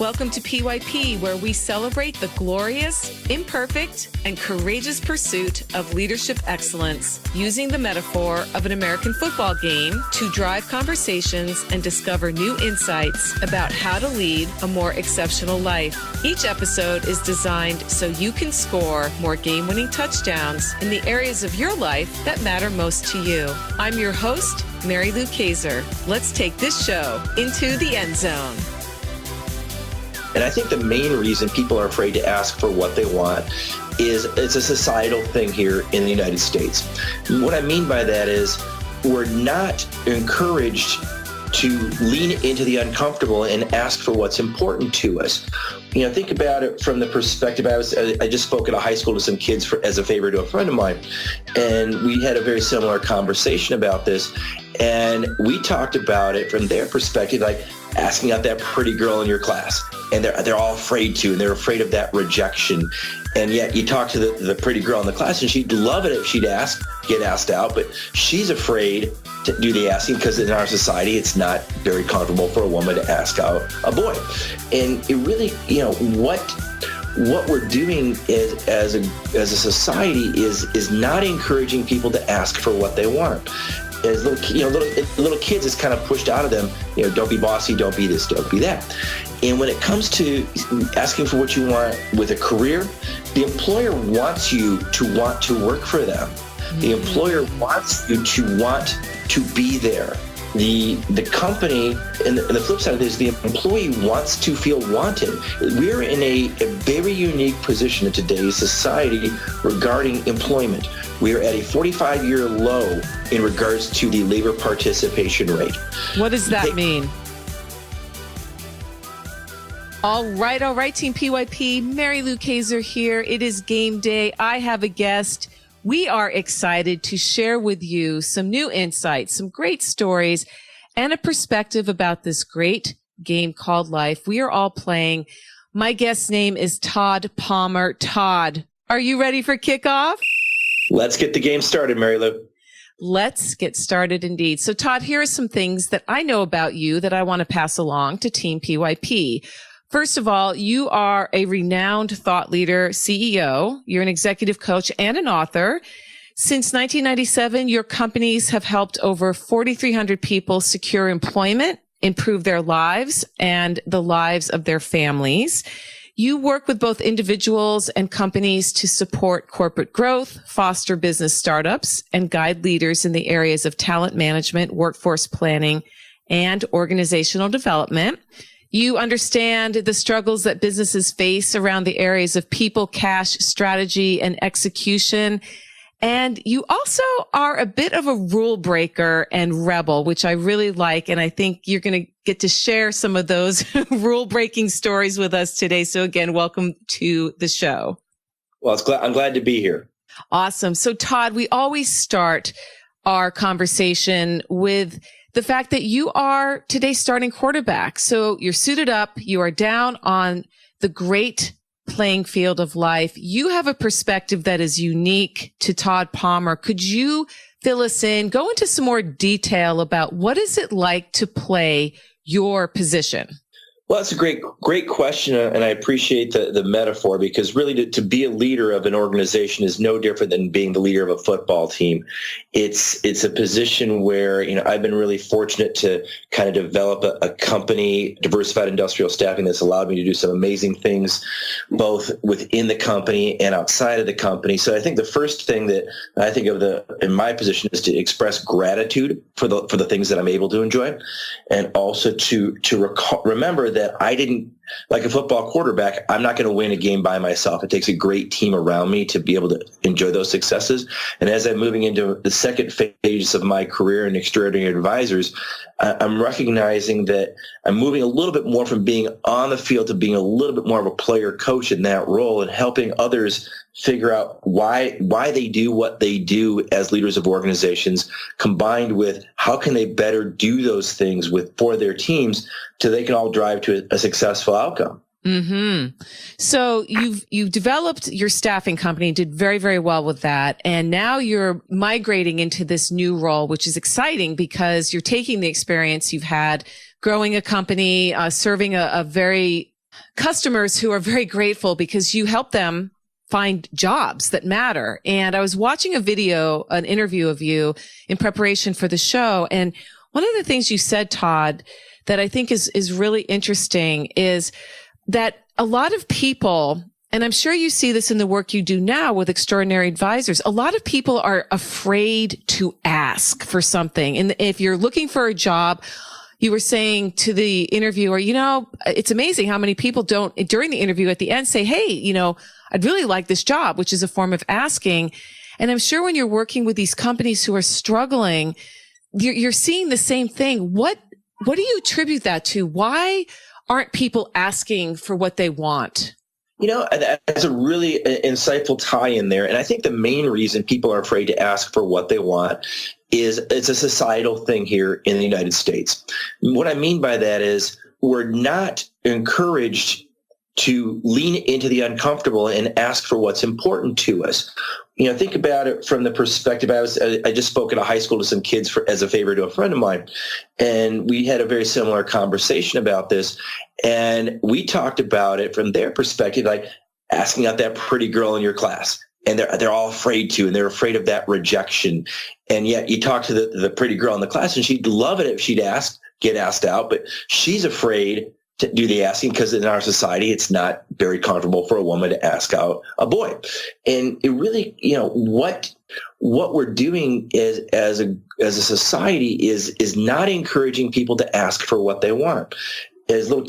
Welcome to PYP, where we celebrate the glorious, imperfect, and courageous pursuit of leadership excellence, using the metaphor of an American football game to drive conversations and discover new insights about how to lead a more exceptional life. Each episode is designed so you can score more game-winning touchdowns in the areas of your life that matter most to you. I'm your host, Mary Lou Kayser. Let's take this show into the end zone. And I think the main reason people are afraid to ask for what they want is it's a societal thing here in the United States. What I mean by that is we're not encouraged to lean into the uncomfortable and ask for what's important to us. You know, think about it from the perspective, I just spoke at a high school to some kids as a favor to a friend of mine, and we had a very similar conversation about this. And we talked about it from their perspective, like asking out that pretty girl in your class. And they're all afraid to, and they're afraid of that rejection. And yet you talk to the pretty girl in the class, and she'd love it if she'd get asked out, but she's afraid to do the asking because in our society, it's not very comfortable for a woman to ask out a boy. And it really, what we're doing is, as a society is not encouraging people to ask for what they want. As little kids, it's kind of pushed out of them, don't be bossy, don't be this, don't be that. And when it comes to asking for what you want with a career, the employer wants you to want to work for them. The employer wants you to want to be there. The company, and the flip side of this, the employee wants to feel wanted. We're in a very unique position in today's society regarding employment. We are at a 45-year low in regards to the labor participation rate. What does that mean? All right, Team PYP. Mary Lou Kayser here. It is game day. I have a guest. We are excited to share with you some new insights, some great stories, and a perspective about this great game called life we are all playing. My guest's name is Todd Palmer. Todd, are you ready for kickoff? Let's get the game started, Mary Lou. Let's get started indeed. So Todd, here are some things that I know about you that I want to pass along to Team PYP. First of all, you are a renowned thought leader, CEO. You're an executive coach and an author. Since 1997, your companies have helped over 4,300 people secure employment, improve their lives and the lives of their families. You work with both individuals and companies to support corporate growth, foster business startups, and guide leaders in the areas of talent management, workforce planning, and organizational development. You understand the struggles that businesses face around the areas of people, cash, strategy, and execution. And you also are a bit of a rule breaker and rebel, which I really like. And I think you're going to get to share some of those rule breaking stories with us today. So again, welcome to the show. Well, I'm glad to be here. Awesome. So Todd, we always start our conversation with the fact that you are today's starting quarterback. So you're suited up. You are down on the great playing field of life. You have a perspective that is unique to Todd Palmer. Could you fill us in, go into some more detail about what is it like to play your position? Well, that's a great question, and I appreciate the metaphor, because really to be a leader of an organization is no different than being the leader of a football team. It's a position where, I've been really fortunate to kind of develop a company, diversified industrial staffing, that's allowed me to do some amazing things, both within the company and outside of the company. So I think the first thing that I think of in my position is to express gratitude for the things that I'm able to enjoy, and also to remember that I didn't, like a football quarterback, I'm not going to win a game by myself. It takes a great team around me to be able to enjoy those successes. And as I'm moving into the second phase of my career in Extraordinary Advisors, I'm recognizing that I'm moving a little bit more from being on the field to being a little bit more of a player coach in that role, and helping others figure out why they do what they do as leaders of organizations, combined with how can they better do those things for their teams so they can all drive to a successful outcome. Mm-hmm. So you've developed your staffing company, did very, very well with that. And now you're migrating into this new role, which is exciting because you're taking the experience you've had growing a company, serving a very customers who are very grateful because you help them find jobs that matter. And I was watching an interview of you in preparation for the show. And one of the things you said, Todd, that I think is really interesting is that a lot of people, and I'm sure you see this in the work you do now with Extraordinary Advisors, a lot of people are afraid to ask for something. And if you're looking for a job, you were saying to the interviewer, it's amazing how many people don't, during the interview at the end, say, hey, I'd really like this job, which is a form of asking. And I'm sure when you're working with these companies who are struggling, you're seeing the same thing. What do you attribute that to? Why aren't people asking for what they want? That's a really insightful tie in there. And I think the main reason people are afraid to ask for what they want is it's a societal thing here in the United States. What I mean by that is we're not encouraged to lean into the uncomfortable and ask for what's important to us. Think about it from the perspective. I just spoke at a high school to some kids as a favor to a friend of mine, and we had a very similar conversation about this. And we talked about it from their perspective, like asking out that pretty girl in your class, and they're all afraid to, and they're afraid of that rejection. And yet you talk to the pretty girl in the class, and she'd love it if she'd get asked out, but she's afraid to do the asking because in our society, it's not very comfortable for a woman to ask out a boy. And it really, what we're doing is as a society is not encouraging people to ask for what they want. As little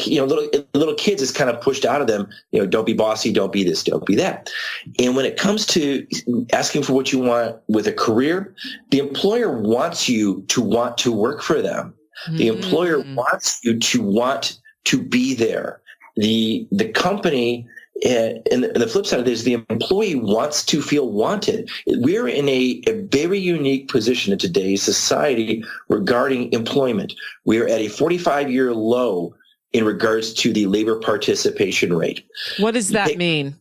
kids, is kind of pushed out of them. Don't be bossy, don't be this, don't be that. And when it comes to asking for what you want with a career, the employer wants you to want to work for them. The employer wants you to want to be there. The company, and the flip side of this, the employee wants to feel wanted. We're in a very unique position in today's society regarding employment. We're at a 45-year low in regards to the labor participation rate. What does that mean?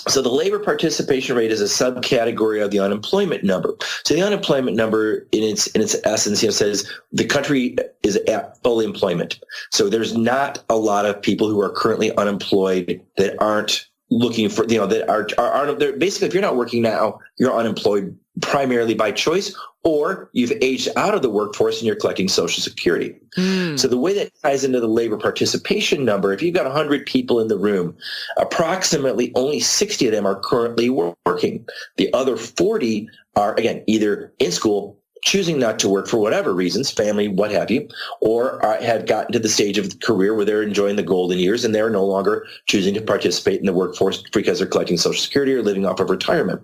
So the labor participation rate is a subcategory of the unemployment number. So the unemployment number in its essence, says the country is at full employment. So there's not a lot of people who are currently unemployed that aren't looking for, that aren't basically, if you're not working now, you're unemployed primarily by choice, or you've aged out of the workforce and you're collecting Social Security. So the way that ties into the labor participation number, if you've got 100 people in the room, approximately only 60 of them are currently working. The other 40 are, again, either in school, choosing not to work for whatever reasons, family, what have you, or have gotten to the stage of the career where they're enjoying the golden years and they're no longer choosing to participate in the workforce because they're collecting Social Security or living off of retirement.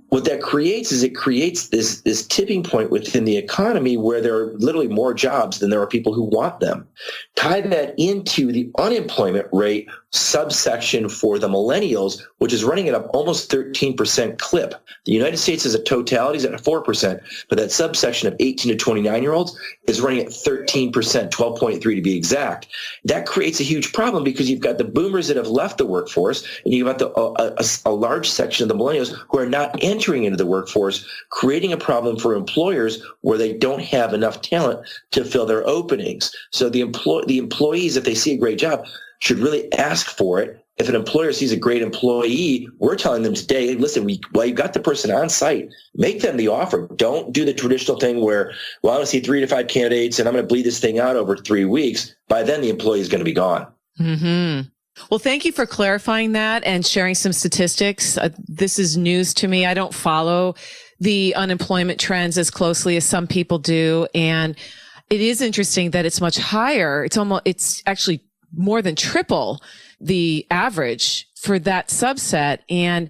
What that creates is it creates this tipping point within the economy where there are literally more jobs than there are people who want them. Tie that into the unemployment rate subsection for the millennials, which is running at an almost 13% clip. The United States as a totality is at 4%, but that subsection of 18 to 29-year-olds is running at 13%, 12.3 to be exact. That creates a huge problem because you've got the boomers that have left the workforce, and you've got a large section of the millennials who are not entering into the workforce, creating a problem for employers where they don't have enough talent to fill their openings. So the employees, if they see a great job, should really ask for it. If an employer sees a great employee, we're telling them today, hey, listen, while you've got the person on site, make them the offer. Don't do the traditional thing where, I want to see 3 to 5 candidates and I'm going to bleed this thing out over 3 weeks. By then, the employee is going to be gone. Mm-hmm. Well, thank you for clarifying that and sharing some statistics. This is news to me. I don't follow the unemployment trends as closely as some people do. And it is interesting that it's much higher. It's actually more than triple the average for that subset. And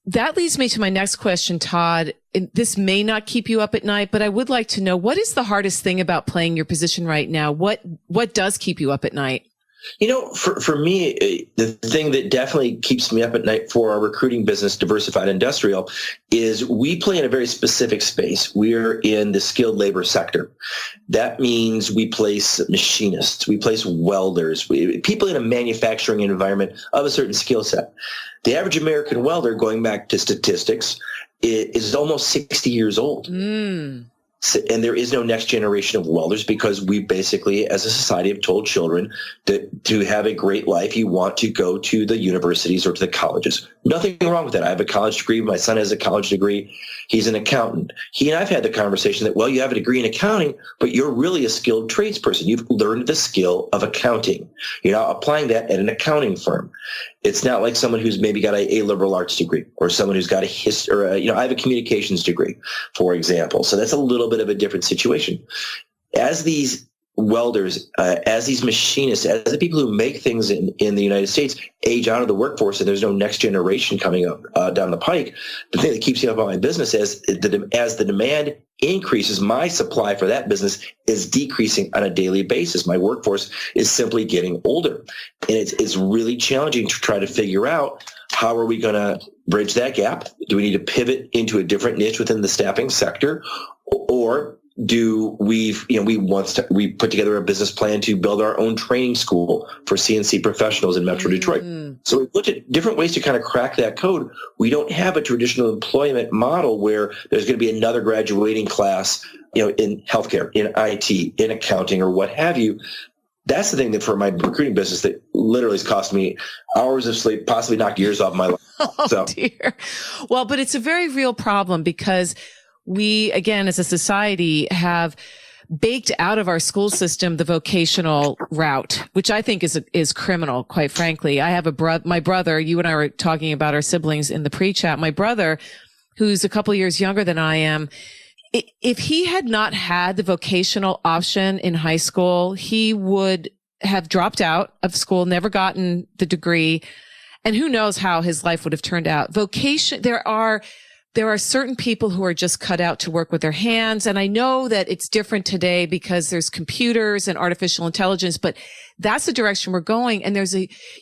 that leads me to my next question, Todd. And this may not keep you up at night, but I would like to know, what is the hardest thing about playing your position right now? What does keep you up at night? For me, the thing that definitely keeps me up at night for our recruiting business, Diversified Industrial, is we play in a very specific space. We're in the skilled labor sector. That means we place machinists, we place welders, people in a manufacturing environment of a certain skill set. The average American welder, going back to statistics, is almost 60 years old. And there is no next generation of welders because we basically, as a society, have told children that to have a great life, you want to go to the universities or to the colleges. Nothing wrong with that. I have a college degree. My son has a college degree. He's an accountant. He and I've had the conversation that, well, you have a degree in accounting, but you're really a skilled tradesperson. You've learned the skill of accounting. You're not applying that at an accounting firm. It's not like someone who's maybe got a liberal arts degree or someone who's got a history, or I have a communications degree, for example. So that's a little bit of a different situation. As these welders, as these machinists, as the people who make things in the United States age out of the workforce and there's no next generation coming up down the pike, the thing that keeps me up on my business is as the demand increases, my supply for that business is decreasing on a daily basis. My workforce is simply getting older. And it's really challenging to try to figure out how are we going to bridge that gap? Do we need to pivot into a different niche within the staffing sector? Or do we put together a business plan to build our own training school for CNC professionals in Metro Detroit? So we looked at different ways to kind of crack that code. We don't have a traditional employment model where there's going to be another graduating class, in healthcare, in IT, in accounting, or what have you. That's the thing that for my recruiting business that literally has cost me hours of sleep, possibly knocked years off my life. Oh, dear. Well, but it's a very real problem because we, again, as a society, have baked out of our school system the vocational route, which I think is criminal, quite frankly. I have my brother, you and I were talking about our siblings in the pre-chat. My brother, who's a couple years younger than I am, if he had not had the vocational option in high school, he would have dropped out of school, never gotten the degree, and who knows how his life would have turned out. There are certain people who are just cut out to work with their hands. And I know that it's different today because there's computers and artificial intelligence, but that's the direction we're going. And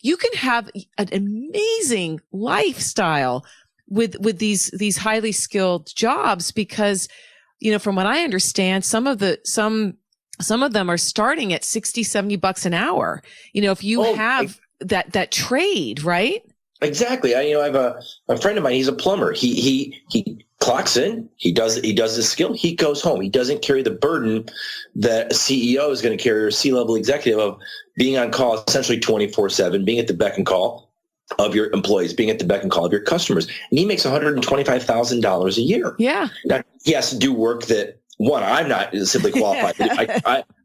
you can have an amazing lifestyle with these highly skilled jobs because, from what I understand, some of them are starting at $60-$70 an hour. If you have that trade, right? Exactly. I have a friend of mine. He's a plumber. He clocks in. He does his skill. He goes home. He doesn't carry the burden that a CEO is going to carry or a C-level executive of being on call essentially 24/7, being at the beck and call of your employees, being at the beck and call of your customers. And he makes $125,000 a year. Yeah. Now, he has to do work that, one, I'm not simply qualified to do.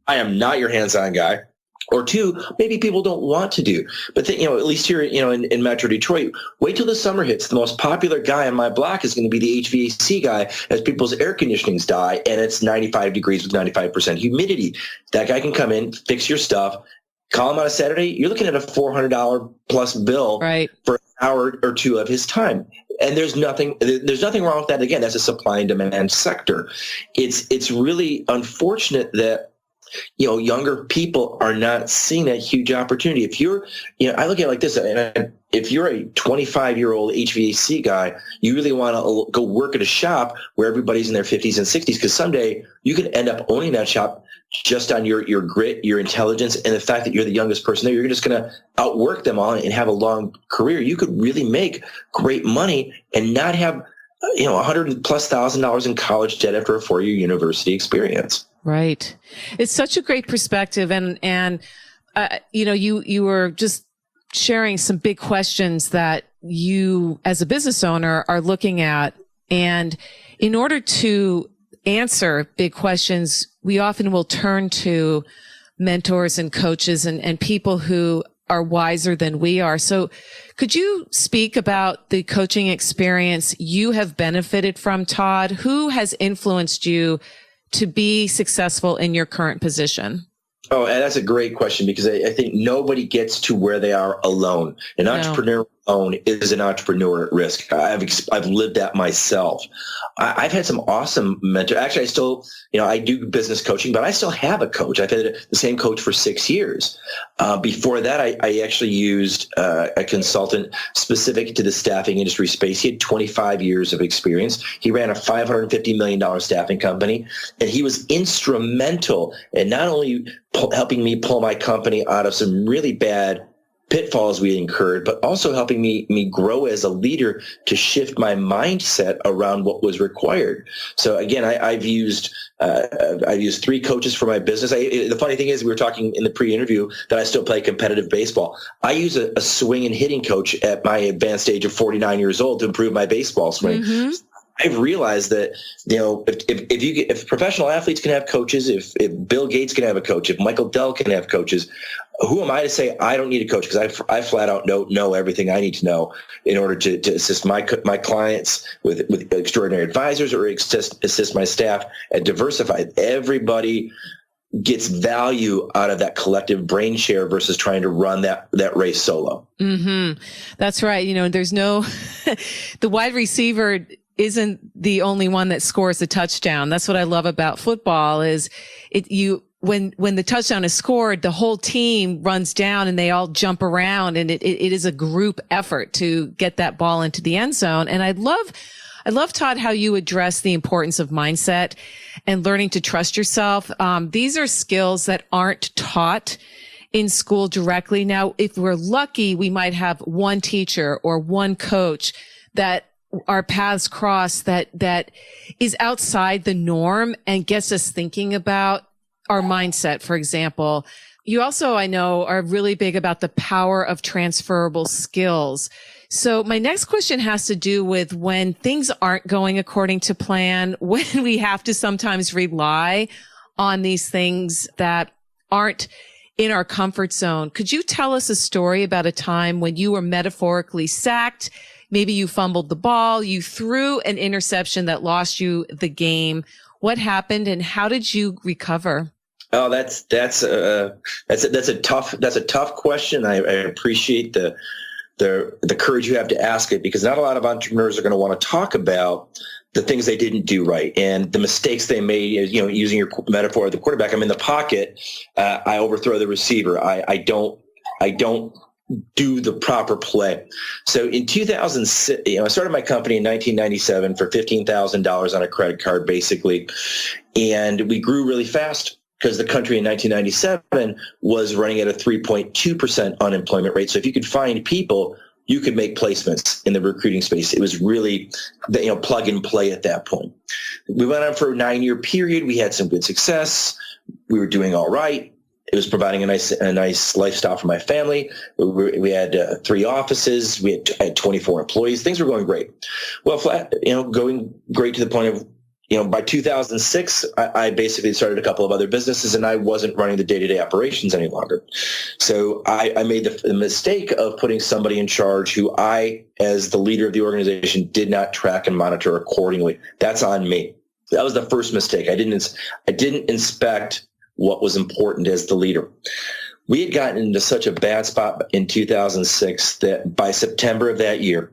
I am not your hands-on guy. Or two, maybe people don't want to do. But then, at least here, in Metro Detroit, wait till the summer hits. The most popular guy on my block is going to be the HVAC guy as people's air conditionings die, and it's 95 degrees with 95% humidity. That guy can come in, fix your stuff, call him on a Saturday. You're looking at a $400 plus bill for an hour or two of his time. And there's nothing wrong with that. Again, that's a supply and demand sector. It's really unfortunate that younger people are not seeing that huge opportunity. If you're, I look at it like this, and if you're a 25-year-old HVAC guy, you really want to go work at a shop where everybody's in their 50s and 60s, because someday you could end up owning that shop just on your grit, your intelligence, and the fact that you're the youngest person there. You're just going to outwork them all and have a long career. You could really make great money and not have, $100,000+ in college debt after a 4-year university experience. Right. It's such a great perspective. And you were just sharing some big questions that you as a business owner are looking at. And in order to answer big questions, we often will turn to mentors and coaches and people who are wiser than we are. So could you speak about the coaching experience you have benefited from, Todd? Who has influenced you to be successful in your current position? Oh, and that's a great question, because I think nobody gets to where they are alone. An entrepreneur alone is an entrepreneur at risk. I've lived that myself. I've had some awesome mentors. Actually, I still, I do business coaching, but I still have a coach. I've had the same coach for 6 years. Before that, I actually used a consultant specific to the staffing industry space. He had 25 years of experience. He ran a $550 million staffing company, and he was instrumental in not only helping me pull my company out of some really bad pitfalls we incurred, but also helping me grow as a leader to shift my mindset around what was required. So again, I've used 3 coaches for my business. The funny thing is, we were talking in the pre-interview that I still play competitive baseball. I use a swing and hitting coach at my advanced age of 49 years old to improve my baseball swing. Mm-hmm. I've realized that, if professional athletes can have coaches, if Bill Gates can have a coach, if Michael Dell can have coaches, who am I to say I don't need a coach? Because I flat out know everything I need to know in order to assist my clients with extraordinary advisors, or assist my staff at Diversified. Everybody gets value out of that collective brain share versus trying to run that race solo. Mm-hmm. That's right. There's no the wide receiver isn't the only one that scores the touchdown. That's what I love about football is when the touchdown is scored, the whole team runs down and they all jump around, and it is a group effort to get that ball into the end zone. And I love, Todd, how you address the importance of mindset and learning to trust yourself. These are skills that aren't taught in school directly. Now, if we're lucky, we might have one teacher or one coach that our paths cross that is outside the norm and gets us thinking about our mindset, for example. You also, I know, are really big about the power of transferable skills. So my next question has to do with when things aren't going according to plan, when we have to sometimes rely on these things that aren't in our comfort zone. Could you tell us a story about a time when you were metaphorically sacked? Maybe you fumbled the ball, you threw an interception that lost you the game. What happened and how did you recover? Oh, that's a tough question. I appreciate the courage you have to ask it, because not a lot of entrepreneurs are going to want to talk about the things they didn't do right and the mistakes they made. Using your metaphor of the quarterback, I'm in the pocket, I overthrow the receiver. I don't do the proper play. So in 2006, I started my company in 1997 for $15,000 on a credit card, basically. And we grew really fast because the country in 1997 was running at a 3.2% unemployment rate. So if you could find people, you could make placements in the recruiting space. It was really, plug and play at that point. We went on for a 9-year period. We had some good success. We were doing all right. It was providing a nice lifestyle for my family. We had 3 offices. We had 24 employees. Things were going great. Well, going great to the point of, by 2006, I basically started a couple of other businesses, and I wasn't running the day-to-day operations any longer. So I made the mistake of putting somebody in charge who I, as the leader of the organization, did not track and monitor accordingly. That's on me. That was the first mistake. I didn't inspect what was important as the leader. We had gotten into such a bad spot in 2006 that by September of that year,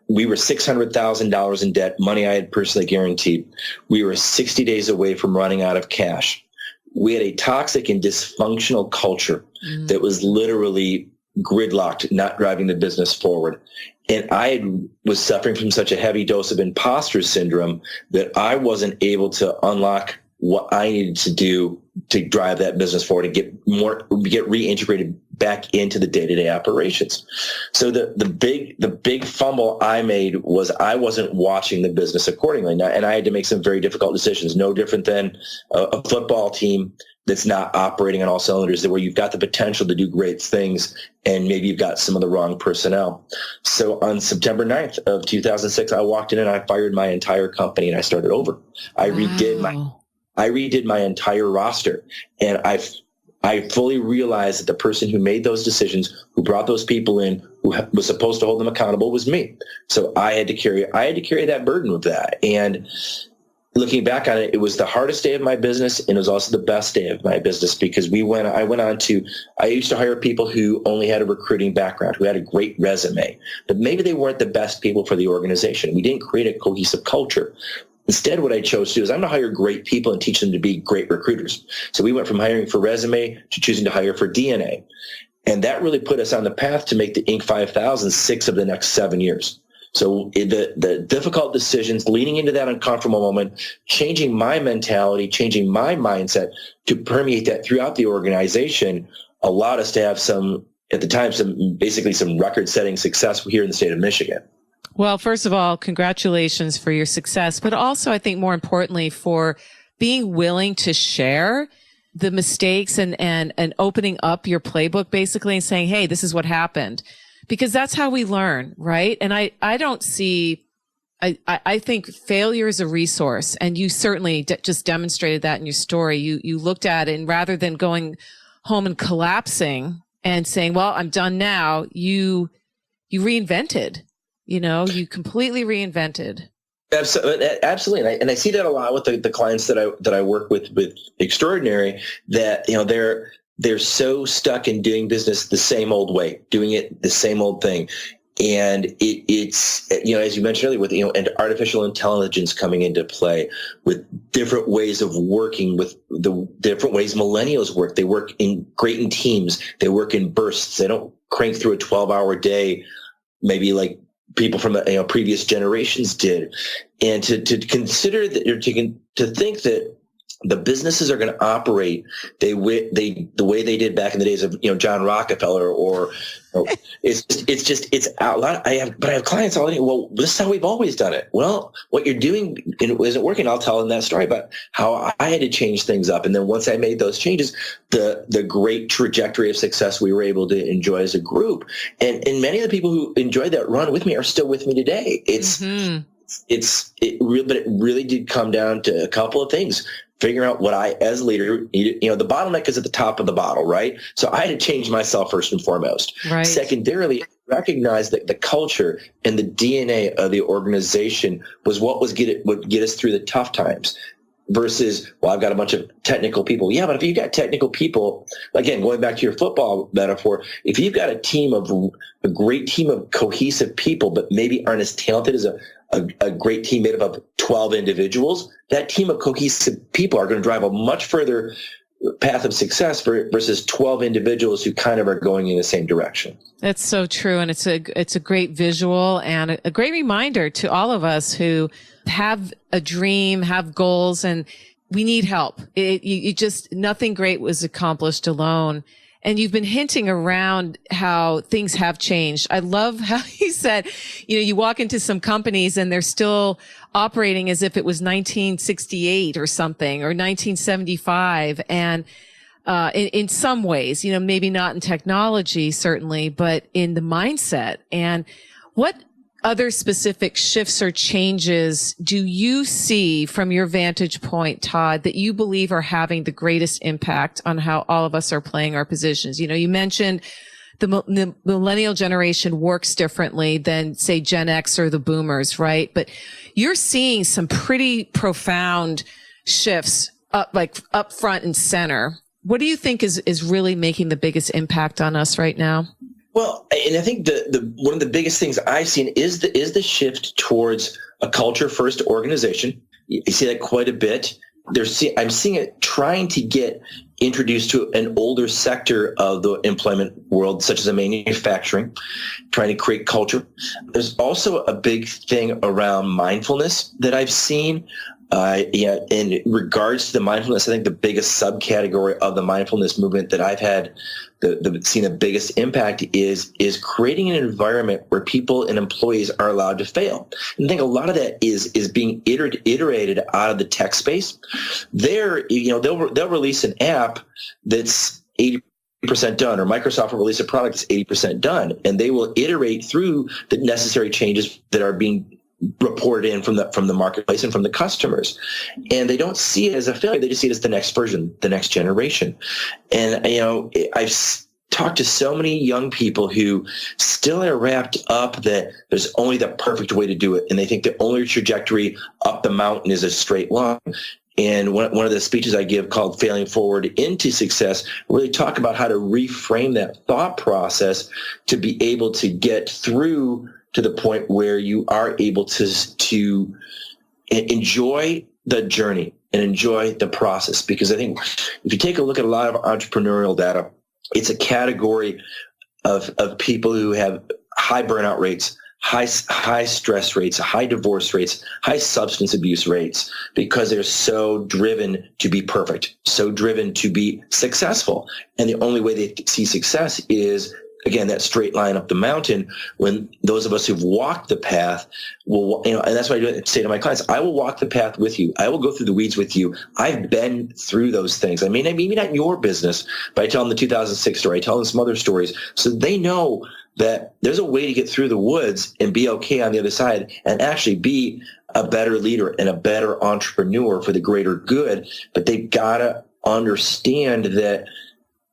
we were $600,000 in debt, money I had personally guaranteed. We were 60 days away from running out of cash. We had a toxic and dysfunctional culture that was literally gridlocked, not driving the business forward. And I was suffering from such a heavy dose of imposter syndrome that I wasn't able to unlock what I needed to do to drive that business forward and get reintegrated back into the day-to-day operations. So the big fumble I made was I wasn't watching the business accordingly. And I had to make some very difficult decisions, no different than a football team that's not operating on all cylinders, where you've got the potential to do great things and maybe you've got some of the wrong personnel. So on September 9th of 2006, I walked in and I fired my entire company and I started over. I redid my entire roster, and I fully realized that the person who made those decisions, who brought those people in, who was supposed to hold them accountable, was me. So I had to carry that burden with that. And looking back on it, it was the hardest day of my business, and it was also the best day of my business, because I used to hire people who only had a recruiting background, who had a great resume, but maybe they weren't the best people for the organization. We didn't create a cohesive culture. Instead, what I chose to do is I'm going to hire great people and teach them to be great recruiters. So we went from hiring for resume to choosing to hire for DNA. And that really put us on the path to make the Inc. 5000 6 of the next 7 years. So the difficult decisions, leaning into that uncomfortable moment, changing my mentality, changing my mindset to permeate that throughout the organization, allowed us to have some at the time, basically some record-setting success here in the state of Michigan. Well, first of all, congratulations for your success, but also I think more importantly for being willing to share the mistakes and opening up your playbook basically and saying, hey, this is what happened, because that's how we learn, right? And I think failure is a resource, and you certainly just demonstrated that in your story. You looked at it, and rather than going home and collapsing and saying, well, I'm done now, you reinvented, you completely reinvented. Absolutely. And I see that a lot with the clients that I work with Extraordinary, that, they're so stuck in doing business the same old way, doing it the same old thing. And it's, as you mentioned earlier, with, and artificial intelligence coming into play, with different ways of working, with the different ways millennials work. They work great in teams. They work in bursts. They don't crank through a 12-hour day, maybe like people from previous generations did. And to consider that, or to think that the businesses are going to operate the way they did back in the days of John Rockefeller, or it's out a lot. I have clients already. Well, this is how we've always done it. Well, what you're doing isn't working. I'll tell them that story about how I had to change things up, and then once I made those changes, the great trajectory of success we were able to enjoy as a group, and many of the people who enjoyed that run with me are still with me today. But it really did come down to a couple of things. Figuring out what I, as a leader, needed. The bottleneck is at the top of the bottle, right? So I had to change myself first and foremost. Right. Secondarily, recognize that the culture and the DNA of the organization was what would get us through the tough times. Versus, well, I've got a bunch of technical people. Yeah, but if you've got technical people, again, going back to your football metaphor, if you've got a great team of cohesive people, but maybe aren't as talented as a great team made up of 12 individuals, that team of cohesive people are going to drive a much further path of success versus 12 individuals who kind of are going in the same direction. That's so true. And it's a great visual and a great reminder to all of us who have a dream, have goals, and we need help. Nothing great was accomplished alone. And you've been hinting around how things have changed. I love how you said, you walk into some companies and they're still operating as if it was 1968 or something, or 1975. And in some ways, maybe not in technology, certainly, but in the mindset. And what other specific shifts or changes do you see from your vantage point, Todd, that you believe are having the greatest impact on how all of us are playing our positions? You mentioned the millennial generation works differently than, say, Gen X or the boomers, right? But you're seeing some pretty profound shifts up front and center. What do you think is really making the biggest impact on us right now? Well, and I think the one of the biggest things I've seen is the shift towards a culture-first organization. You see that quite a bit. I'm seeing it trying to get introduced to an older sector of the employment world, such as a manufacturing, trying to create culture. There's also a big thing around mindfulness that I've seen. In regards to the mindfulness, I think the biggest subcategory of the mindfulness movement that I've had seen the biggest impact is creating an environment where people and employees are allowed to fail. And I think a lot of that is being iterated out of the tech space. They'll release an app that's 80% done, or Microsoft will release a product that's 80% done, and they will iterate through the necessary changes that are being reported in from the marketplace and from the customers. And they don't see it as a failure. They just see it as the next version, the next generation. And, I've talked to so many young people who still are wrapped up that there's only the perfect way to do it. And they think the only trajectory up the mountain is a straight line. And one of the speeches I give, called Failing Forward into Success, really talk about how to reframe that thought process to be able to get through to the point where you are able to enjoy the journey and enjoy the process. Because I think if you take a look at a lot of entrepreneurial data, it's a category of people who have high burnout rates, high stress rates, high divorce rates, high substance abuse rates, because they're so driven to be perfect, so driven to be successful. And the only way they see success is again, that straight line up the mountain, when those of us who've walked the path will, and that's what I say to my clients, I will walk the path with you. I will go through the weeds with you. I've been through those things. I mean, maybe not in your business, but I tell them the 2006 story. I tell them some other stories. So they know that there's a way to get through the woods and be okay on the other side and actually be a better leader and a better entrepreneur for the greater good. But they've got to understand that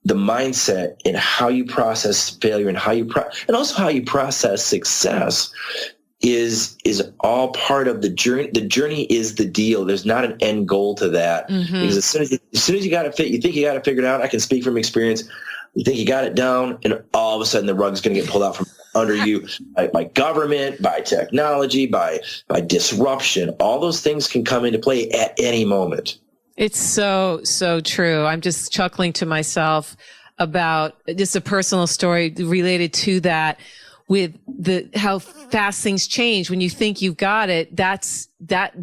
the mindset and how you process failure and and also how you process success is all part of the journey. The journey is the deal. There's not an end goal to that. Mm-hmm. Because as soon as you got it fit, you think you got it figured out. I can speak from experience. You think you got it down, and all of a sudden the rug's going to get pulled out from under you by government, by technology, by disruption. All those things can come into play at any moment. It's so, so true. I'm just chuckling to myself about just a personal story related to that, with how fast things change. When you think you've got it, that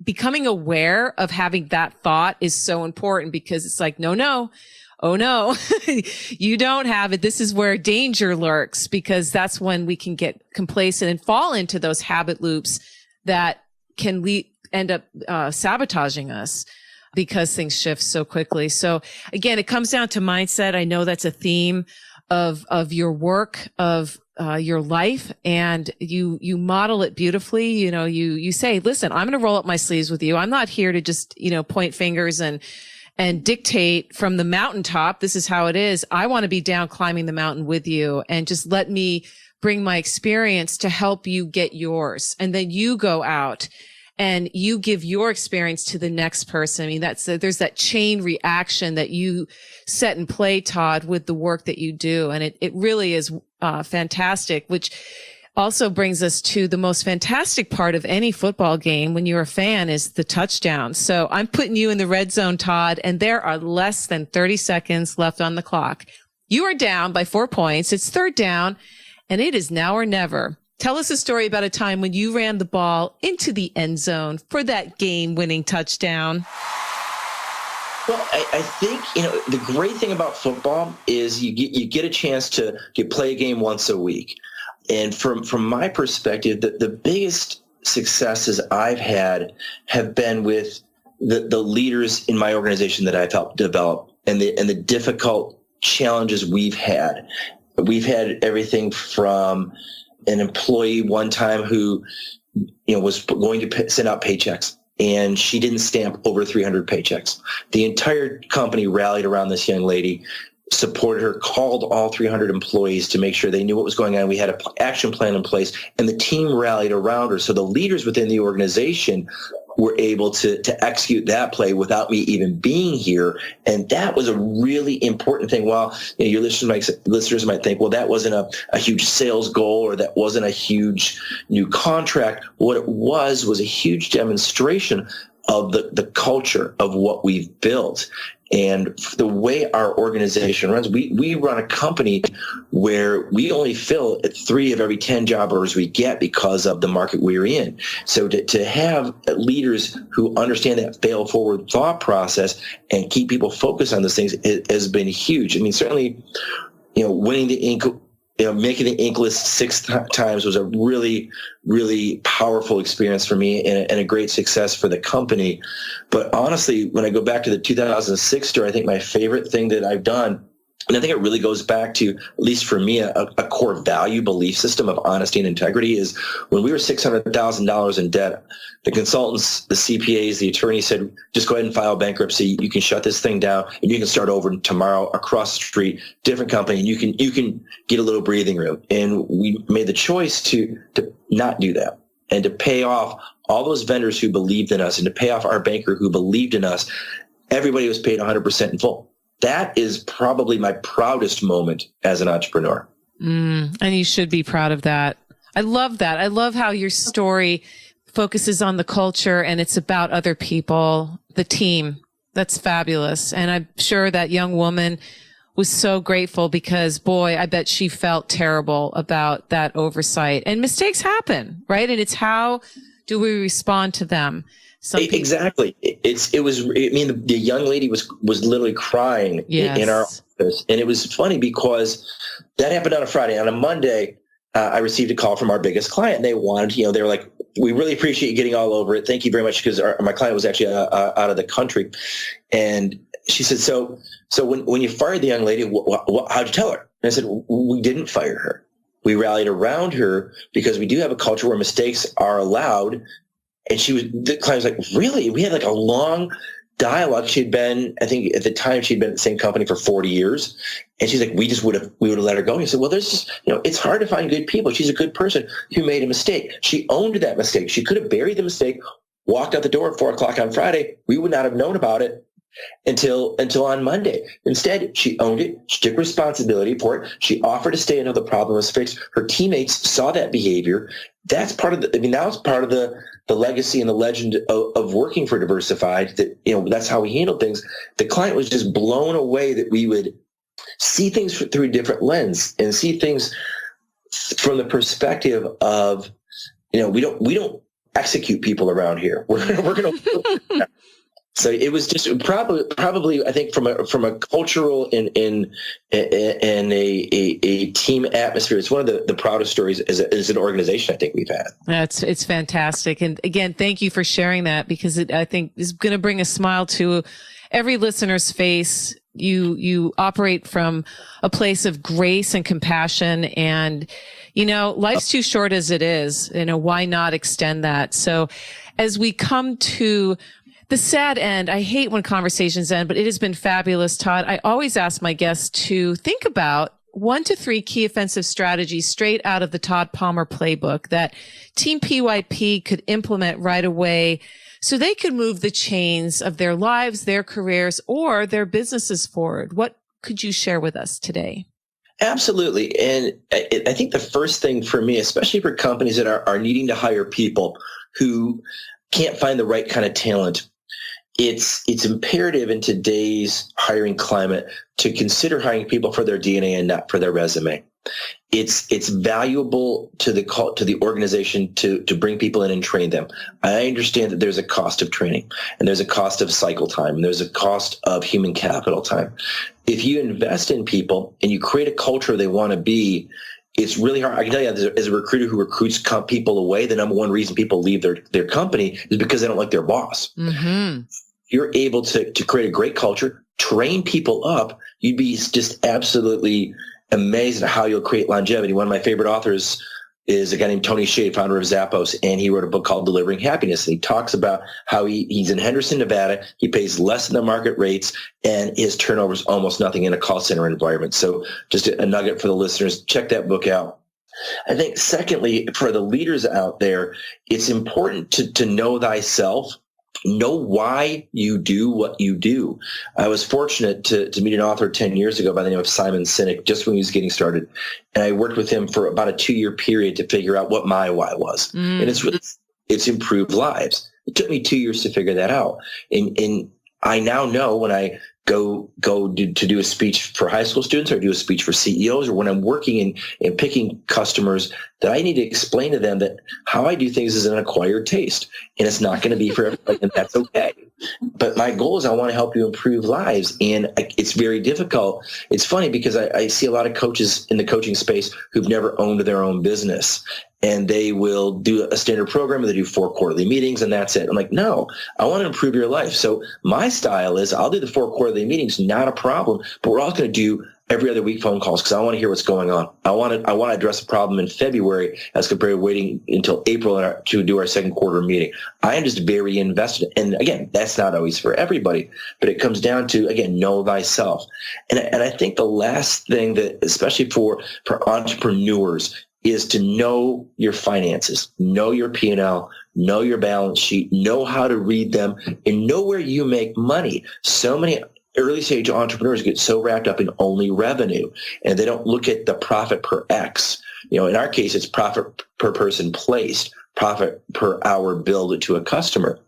becoming aware of having that thought is so important, because it's like, no, oh no, you don't have it. This is where danger lurks, because that's when we can get complacent and fall into those habit loops that can end up sabotaging us, because things shift so quickly. So again, it comes down to mindset. I know that's a theme of your work, of your life, and you model it beautifully. You say, listen, I'm going to roll up my sleeves with you. I'm not here to just, point fingers and dictate from the mountaintop. This is how it is. I want to be down climbing the mountain with you, and just let me bring my experience to help you get yours. And then you go out and you give your experience to the next person. I mean, there's that chain reaction that you set in play, Todd, with the work that you do. And it really is fantastic, which also brings us to the most fantastic part of any football game when you're a fan, is the touchdown. So I'm putting you in the red zone, Todd, and there are less than 30 seconds left on the clock. You are down by 4 points. It's third down, and it is now or never. Tell us a story about a time when you ran the ball into the end zone for that game-winning touchdown. Well, I think, the great thing about football is you get a chance to play a game once a week. And from my perspective, the biggest successes I've had have been with the leaders in my organization that I've helped develop, and the difficult challenges we've had. We've had everything from an employee one time who, was going to send out paychecks, and she didn't stamp over 300 paychecks. The entire company rallied around this young lady, supported her, called all 300 employees to make sure they knew what was going on. We had an action plan in place, and the team rallied around her. So the leaders within the organization were able to execute that play without me even being here. And that was a really important thing. While your listeners might think, well, that wasn't a huge sales goal, or that wasn't a huge new contract. What it was a huge demonstration of the culture of what we've built. And the way our organization runs, we run a company where we only fill 3 of every 10 job orders we get because of the market we're in. So to have leaders who understand that fail forward thought process and keep people focused on those things has been huge. I mean, certainly, winning the ink, making the ink list 6 times was a really, really powerful experience for me, and a great success for the company. But honestly, when I go back to the 2006 story, I think my favorite thing that I've done, and I think it really goes back to, at least for me, a core value belief system of honesty and integrity, is when we were $600,000 in debt, the consultants, the CPAs, the attorney said, just go ahead and file bankruptcy. You can shut this thing down, and you can start over tomorrow across the street, different company, and you can get a little breathing room. And we made the choice to not do that, and to pay off all those vendors who believed in us, and to pay off our banker who believed in us. Everybody was paid 100% in full. That is probably my proudest moment as an entrepreneur. And you should be proud of that. I love that. I love how your story focuses on the culture, and it's about other people, the team. That's fabulous. And I'm sure that young woman was so grateful, because, boy, I bet she felt terrible about that oversight. And mistakes happen, right? And it's how do we respond to them? Exactly. The young lady was literally crying in our office. And it was funny because that happened on a Friday. On a Monday, I received a call from our biggest client, and they wanted, they were like, we really appreciate you getting all over it. Thank you very much, because my client was actually out of the country. And she said, so when you fired the young lady, how'd you tell her? And I said, we didn't fire her. We rallied around her because we do have a culture where mistakes are allowed. And the client was like, really? We had like a long dialogue. She'd been, I think at the time, she'd been at the same company for 40 years. And she's like, we would have let her go. And he said, well, there's just, it's hard to find good people. She's a good person who made a mistake. She owned that mistake. She could have buried the mistake, walked out the door at 4:00 on Friday. We would not have known about it until on Monday. Instead, she owned it. She took responsibility for it. She offered to stay until the problem was fixed. Her teammates saw that behavior. That's part of now it's part of the legacy and the legend of working for Diversified, that, that's how we handled things. The client was just blown away that we would see things through a different lens and see things from the perspective of, we don't execute people around here. We're going to. So it was just probably I think from a cultural and a team atmosphere, it's one of the proudest stories as an organization I think we've had. It's fantastic. And again, thank you for sharing that, because I think is going to bring a smile to every listener's face. You operate from a place of grace and compassion, and life's too short as it is. Why not extend that? So as we come to the sad end, I hate when conversations end, but it has been fabulous, Todd. I always ask my guests to think about 1 to 3 key offensive strategies straight out of the Todd Palmer playbook that Team PYP could implement right away so they could move the chains of their lives, their careers, or their businesses forward. What could you share with us today? Absolutely. And I think the first thing for me, especially for companies that are needing to hire people who can't find the right kind of talent, it's imperative in today's hiring climate to consider hiring people for their DNA and not for their resume. It's valuable to the organization to bring people in and train them. I understand that there's a cost of training, and there's a cost of cycle time, and there's a cost of human capital time. If you invest in people and you create a culture they want to be, it's really hard. I can tell you, as a recruiter who recruits people away, the number one reason people leave their company is because they don't like their boss. Mm-hmm. You're able to create a great culture, train people up. You'd be just absolutely amazed at how you'll create longevity. One of my favorite authors is a guy named Tony Hsieh, founder of Zappos, and he wrote a book called Delivering Happiness. And he talks about how he's in Henderson, Nevada. He pays less than the market rates, and his turnover is almost nothing in a call center environment. So just a nugget for the listeners, check that book out. I think secondly, for the leaders out there, it's important to know thyself. Know why you do what you do. I was fortunate to meet an author 10 years ago by the name of Simon Sinek, just when he was getting started. And I worked with him for about a 2-year period to figure out what my why was. And it's improved lives. It took me 2 years to figure that out. And I now know when I go to do a speech for high school students, or do a speech for CEOs, or when I'm working and picking customers, that I need to explain to them that how I do things is an acquired taste, and it's not going to be for everybody, and that's okay. But my goal is I want to help you improve lives, and it's very difficult. It's funny because I see a lot of coaches in the coaching space who've never owned their own business, and they will do a standard program, or they do 4 quarterly meetings, and that's it. I'm like, no, I want to improve your life. So my style is I'll do the 4 quarterly meetings, not a problem, but we're also going to do every other week phone calls because I want to hear what's going on. I want to address a problem in February as compared to waiting until April to do our 2nd quarter meeting. I am just very invested. And again, that's not always for everybody, but it comes down to, again, know thyself. And I think the last thing that, especially for entrepreneurs, is to know your finances, know your P&L, know your balance sheet, know how to read them, and know where you make money. So many early stage entrepreneurs get so wrapped up in only revenue, and they don't look at the profit per X. In our case, it's profit per person placed, profit per hour billed to a customer.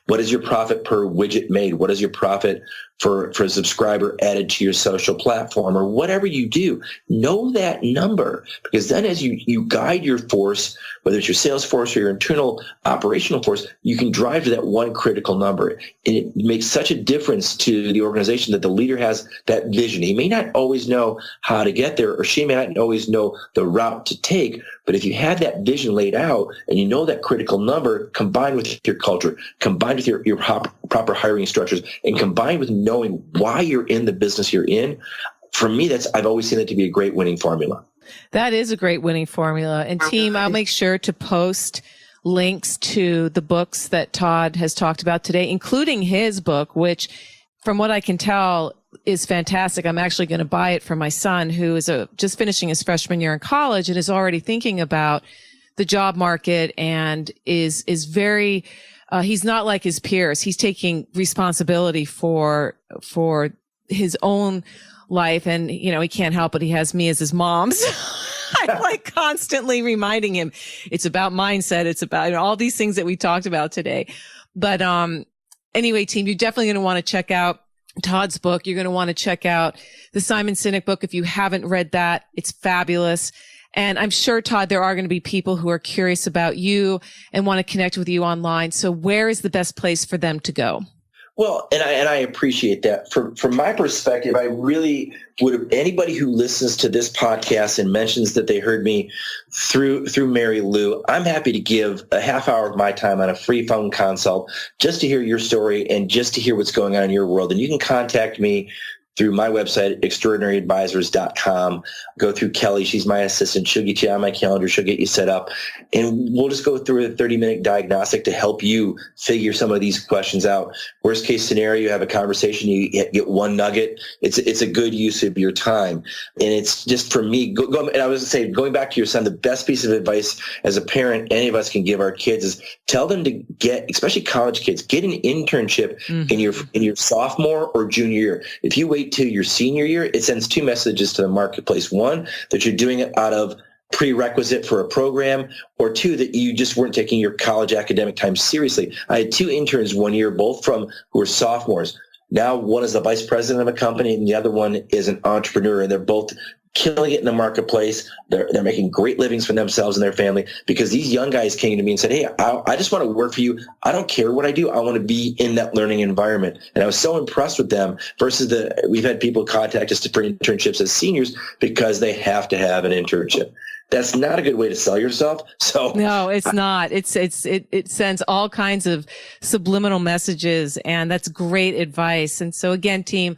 What is your profit per widget made? What is your profit for a subscriber added to your social platform, or whatever you do? Know that number, because then as you guide your force, whether it's your sales force or your internal operational force, you can drive to that one critical number. And it makes such a difference to the organization that the leader has that vision. He may not always know how to get there, or she may not always know the route to take, but if you have that vision laid out and you know that critical number, combined with your culture, combined with your proper hiring structures, and combined with knowing why you're in the business you're in, for me, I've always seen that to be a great winning formula. That is a great winning formula. And team, I'll make sure to post links to the books that Todd has talked about today, including his book, which from what I can tell is fantastic. I'm actually going to buy it for my son, who is just finishing his freshman year in college and is already thinking about the job market and is very, he's not like his peers. He's taking responsibility for his own life. And, he can't help it. He has me as his mom. So I'm like constantly reminding him it's about mindset. It's about all these things that we talked about today. But, anyway, team, you're definitely going to want to check out Todd's book. You're going to want to check out the Simon Sinek book. If you haven't read that, it's fabulous. And I'm sure, Todd, there are going to be people who are curious about you and want to connect with you online. So where is the best place for them to go? Well, and I appreciate that. From my perspective, I really would, anybody who listens to this podcast and mentions that they heard me through Mary Lou, I'm happy to give a half hour of my time on a free phone consult just to hear your story and just to hear what's going on in your world. And you can contact me through my website, extraordinaryadvisors.com. Go through Kelly. She's my assistant. She'll get you on my calendar. She'll get you set up. And we'll just go through a 30-minute diagnostic to help you figure some of these questions out. Worst case scenario, you have a conversation, you get one nugget. It's a good use of your time. And it's just, for me, and I was going to say, going back to your son, the best piece of advice as a parent any of us can give our kids is tell them to get, especially college kids, get an internship in your sophomore or junior year. If you wait to your senior year, it sends two messages to the marketplace. One, that you're doing it out of prerequisite for a program, or two, that you just weren't taking your college academic time seriously. I had two interns one year, both who were sophomores. Now one is the vice president of a company and the other one is an entrepreneur, and they're both killing it in the marketplace. They're making great livings for themselves and their family, because these young guys came to me and said, hey, I just want to work for you. I don't care what I do. I want to be in that learning environment. And I was so impressed with them versus we've had people contact us for internships as seniors because they have to have an internship. That's not a good way to sell yourself. So no, it's not. It sends all kinds of subliminal messages, and that's great advice. And so again, team,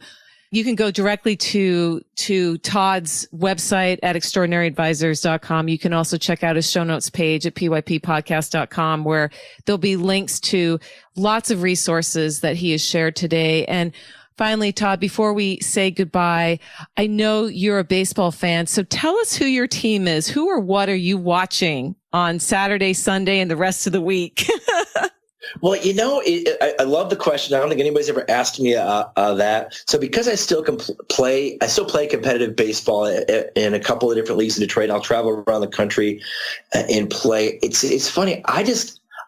you can go directly to Todd's website at extraordinaryadvisors.com. You can also check out his show notes page at pyppodcast.com, where there'll be links to lots of resources that he has shared today. And finally, Todd, before we say goodbye, I know you're a baseball fan, so tell us who your team is. Who or what are you watching on Saturday, Sunday, and the rest of the week? Well, I love the question. I don't think anybody's ever asked me that. So because I still play competitive baseball in a couple of different leagues in Detroit. I'll travel around the country and play. It's funny.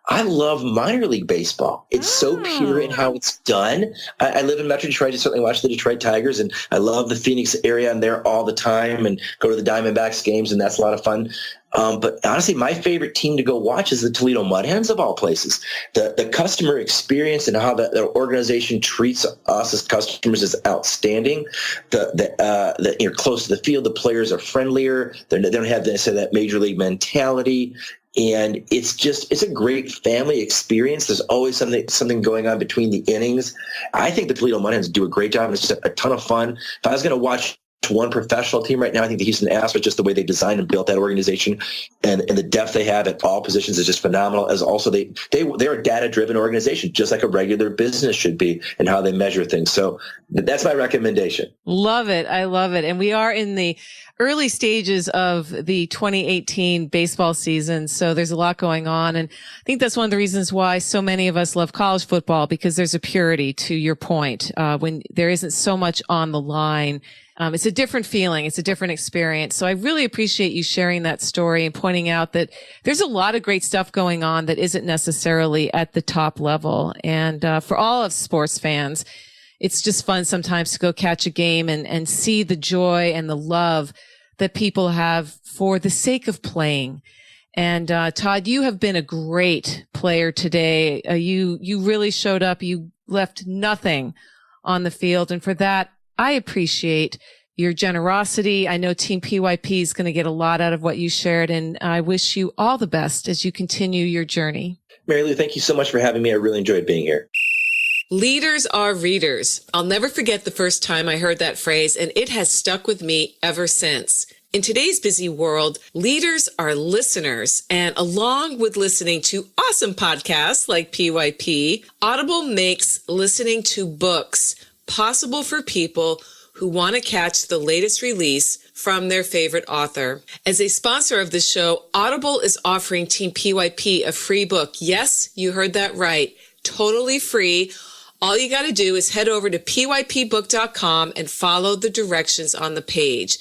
I love minor league baseball. It's so pure in how it's done. I live in Metro Detroit. I certainly watch the Detroit Tigers, and I love the Phoenix area. I'm there all the time and go to the Diamondbacks games, and that's a lot of fun. But honestly, my favorite team to go watch is the Toledo Mud Hens, of all places. The customer experience and how the organization treats us as customers is outstanding. You're close to the field. The players are friendlier. They don't have that major league mentality. And it's a great family experience. There's always something going on between the innings. I think the Toledo Mud Hens do a great job. It's just a ton of fun. If I was going to watch one professional team right now, I think the Houston Astros, just the way they designed and built that organization and the depth they have at all positions is just phenomenal. As also they're a data-driven organization, just like a regular business should be, and how they measure things. So that's my recommendation. Love it. I love it. And we are in the early stages of the 2018 baseball season. So there's a lot going on. And I think that's one of the reasons why so many of us love college football, because there's a purity, to your point, when there isn't so much on the line. It's a different feeling. It's a different experience. So I really appreciate you sharing that story and pointing out that there's a lot of great stuff going on that isn't necessarily at the top level. And for all of sports fans, it's just fun sometimes to go catch a game and see the joy and the love that people have for the sake of playing. And Todd, you have been a great player today. You really showed up. You left nothing on the field. And for that, I appreciate your generosity. I know Team PYP is going to get a lot out of what you shared, and I wish you all the best as you continue your journey. Mary Lou, thank you so much for having me. I really enjoyed being here. Leaders are readers. I'll never forget the first time I heard that phrase, and it has stuck with me ever since. In today's busy world, leaders are listeners, and along with listening to awesome podcasts like PYP, Audible makes listening to books possible for people who want to catch the latest release from their favorite author. As a sponsor of the show, Audible is offering Team PYP a free book. Yes, you heard that right. Totally free. All you got to do is head over to pypbook.com and follow the directions on the page.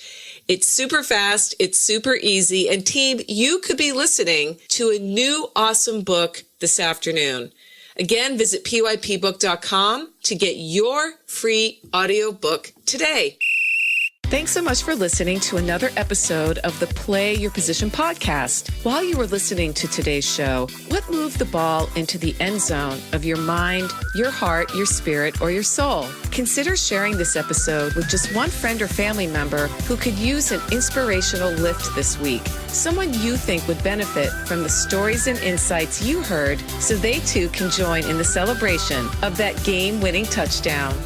It's super fast. It's super easy. And team, you could be listening to a new awesome book this afternoon. Again, visit pypbook.com to get your free audiobook today. Thanks so much for listening to another episode of the Play Your Position podcast. While you were listening to today's show, what moved the ball into the end zone of your mind, your heart, your spirit, or your soul? Consider sharing this episode with just one friend or family member who could use an inspirational lift this week. Someone you think would benefit from the stories and insights you heard, so they too can join in the celebration of that game-winning touchdown.